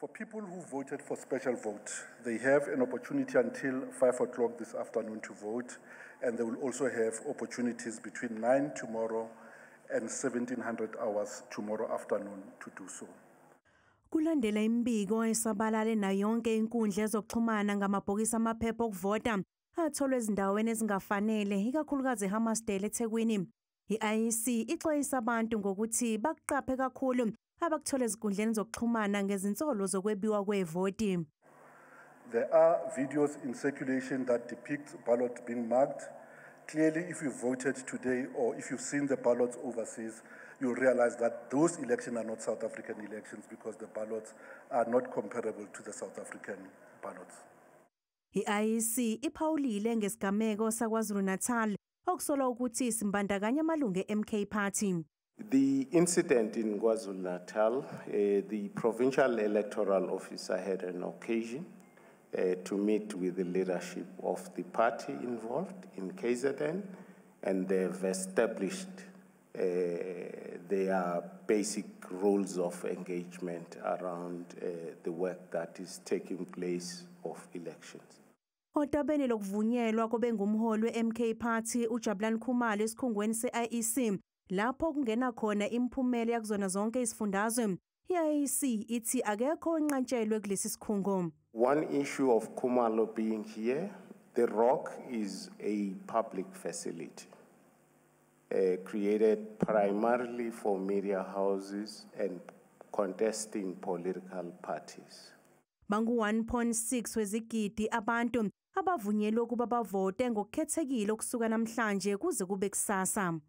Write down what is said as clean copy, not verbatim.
For people who voted for special vote, they have an opportunity until 5 o'clock this afternoon to vote, and they will also have opportunities between 9 tomorrow and 1700 hours tomorrow afternoon to do so. Kulandela imbiko esabalale na yonke inkundla ezokuxhumana ngamabhokisi amaphepha okuvota atholwe ezindaweni ezingafanele ikakhulukazi eHammersdale eThekwini. I-IEC ixwayisa abantu ngokuthi bakuqaphe kakhulu abakuthola ezinkundleni zokuxhumana ngezinsolo zokwebiwa kwevoti. There are videos in circulation that depict ballots being marked. Clearly, if you voted today or if you've seen the ballots overseas, you'll realize that those elections are not South African elections because the ballots are not comparable to the South African ballots. I-IEC iphawulile ngesigameko saKwaZulu-Natal okusolwa ukuthi simbandakanya amalungu e-MK Party. The incident in KwaZulu-Natal, the provincial electoral officer had an occasion to meet with the leadership of the party involved in KZN, and they've established their basic rules of engagement around the work that is taking place of elections. Otabeni lokuvunyelwa kobengumholi we-MK Party uJabulani Khumalo esikhungweni se-IEC lapho kungena khona imiphumela yakuzona zonke izifundazwe. I-IEC ithi akekho onqatshelwe kulesi sikhungo. One issue of Khumalo being here, the Rock is a public facility created primarily for media houses and contesting political parties. Bangu 1.6 wezigidi abantu abavunyelwe ukuba bavote ngokukhethekile okusuka namhlanje kuze kube kusasa.